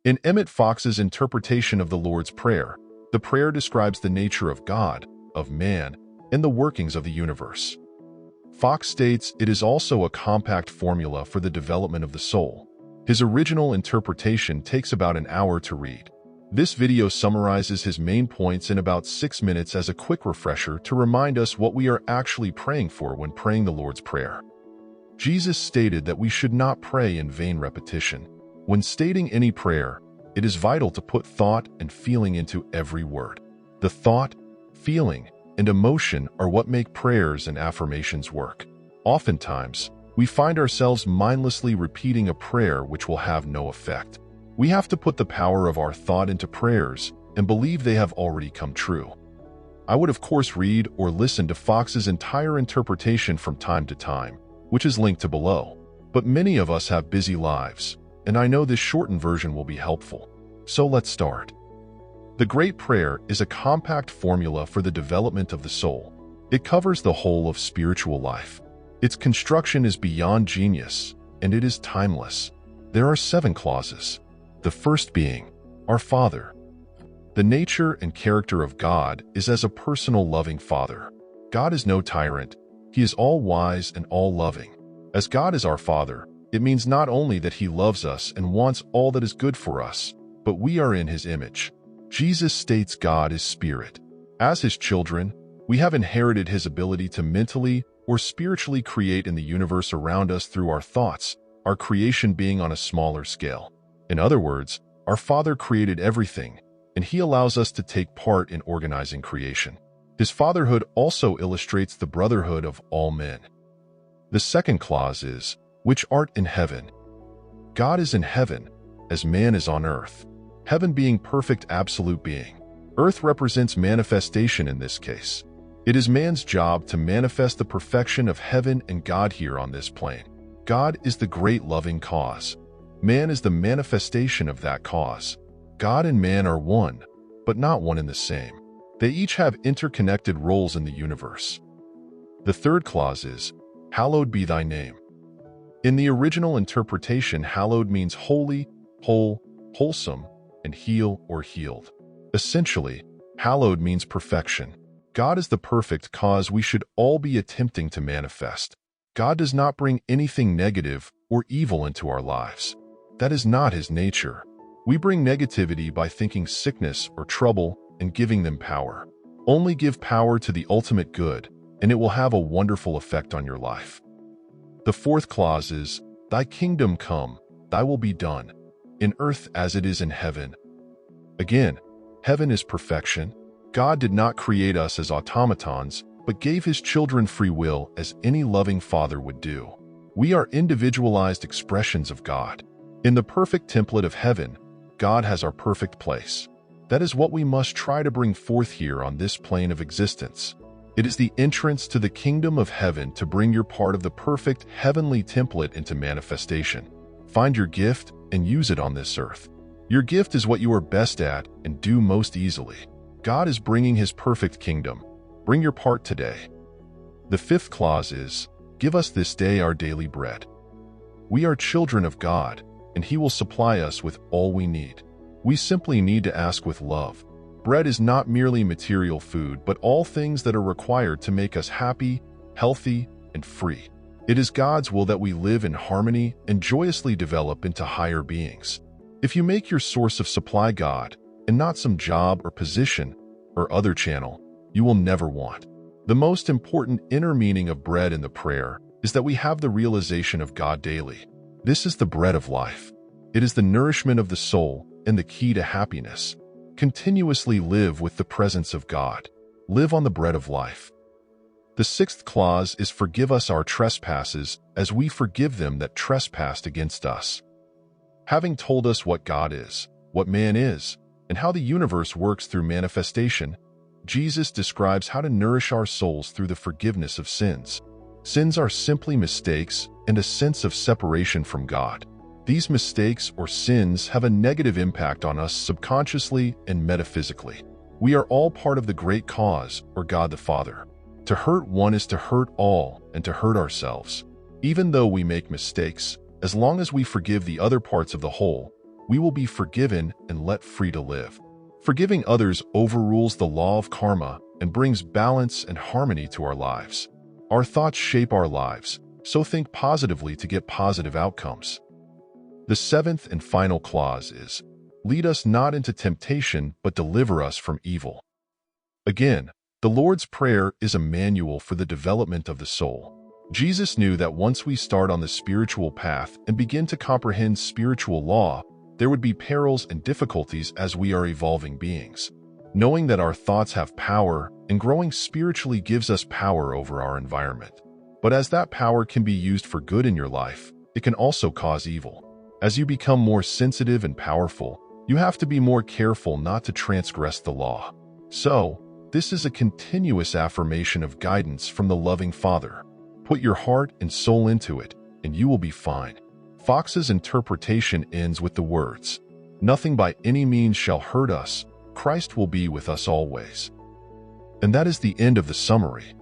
In Emmet Fox's interpretation of the Lord's Prayer, the prayer describes the nature of God, of man, and the workings of the universe. Fox states it is also a compact formula for the development of the soul. His original interpretation takes about an hour to read. This video summarizes his main points in about 6 minutes as a quick refresher to remind us what we are actually praying for when praying the Lord's Prayer. Jesus stated that we should not pray in vain repetition. When stating any prayer, it is vital to put thought and feeling into every word. The thought, feeling, and emotion are what make prayers and affirmations work. Oftentimes, we find ourselves mindlessly repeating a prayer which will have no effect. We have to put the power of our thought into prayers and believe they have already come true. I would of course read or listen to Fox's entire interpretation from time to time, which is linked to below. But many of us have busy lives, and I know this shortened version will be helpful. So let's start. The Great Prayer is a compact formula for the development of the soul. It covers the whole of spiritual life. Its construction is beyond genius, and it is timeless. There are 7 clauses. The first being, Our Father. The nature and character of God is as a personal loving Father. God is no tyrant. He is all-wise and all-loving. As God is our Father, it means not only that He loves us and wants all that is good for us, but we are in His image. Jesus states God is spirit. As His children, we have inherited His ability to mentally or spiritually create in the universe around us through our thoughts, our creation being on a smaller scale. In other words, our Father created everything, and He allows us to take part in organizing creation. His fatherhood also illustrates the brotherhood of all men. The second clause is, Which art in heaven. God is in heaven, as man is on earth. Heaven being perfect absolute being. Earth represents manifestation in this case. It is man's job to manifest the perfection of heaven and God here on this plane. God is the great loving cause. Man is the manifestation of that cause. God and man are one, but not one and the same. They each have interconnected roles in the universe. The third clause is, Hallowed be thy name. In the original interpretation, hallowed means holy, whole, wholesome, and heal or healed. Essentially, hallowed means perfection. God is the perfect cause we should all be attempting to manifest. God does not bring anything negative or evil into our lives. That is not His nature. We bring negativity by thinking sickness or trouble and giving them power. Only give power to the ultimate good, and it will have a wonderful effect on your life. The fourth clause is, Thy kingdom come, thy will be done, in earth as it is in heaven. Again, heaven is perfection. God did not create us as automatons, but gave His children free will as any loving father would do. We are individualized expressions of God. In the perfect template of heaven, God has our perfect place. That is what we must try to bring forth here on this plane of existence. It is the entrance to the kingdom of heaven to bring your part of the perfect heavenly template into manifestation. Find your gift and use it on this earth. Your gift is what you are best at and do most easily. God is bringing His perfect kingdom. Bring your part today. The fifth clause is, Give us this day our daily bread. We are children of God, and He will supply us with all we need. We simply need to ask with love. Bread is not merely material food, but all things that are required to make us happy, healthy, and free. It is God's will that we live in harmony and joyously develop into higher beings. If you make your source of supply God, and not some job or position or other channel, you will never want. The most important inner meaning of bread in the prayer is that we have the realization of God daily. This is the bread of life. It is the nourishment of the soul and the key to happiness. Continuously live with the presence of God. Live on the bread of life. The sixth clause is, Forgive us our trespasses as we forgive them that trespassed against us. Having told us what God is, what man is, and how the universe works through manifestation, Jesus describes how to nourish our souls through the forgiveness of sins. Sins are simply mistakes and a sense of separation from God. These mistakes or sins have a negative impact on us subconsciously and metaphysically. We are all part of the great cause, or God the Father. To hurt one is to hurt all and to hurt ourselves. Even though we make mistakes, as long as we forgive the other parts of the whole, we will be forgiven and let free to live. Forgiving others overrules the law of karma and brings balance and harmony to our lives. Our thoughts shape our lives, so think positively to get positive outcomes. The seventh and final clause is, lead us not into temptation, but deliver us from evil. Again, the Lord's Prayer is a manual for the development of the soul. Jesus knew that once we start on the spiritual path and begin to comprehend spiritual law, there would be perils and difficulties as we are evolving beings. Knowing that our thoughts have power and growing spiritually gives us power over our environment. But as that power can be used for good in your life, it can also cause evil. As you become more sensitive and powerful, you have to be more careful not to transgress the law. So, this is a continuous affirmation of guidance from the loving Father. Put your heart and soul into it, and you will be fine. Fox's interpretation ends with the words, "Nothing by any means shall hurt us. Christ will be with us always." And that is the end of the summary.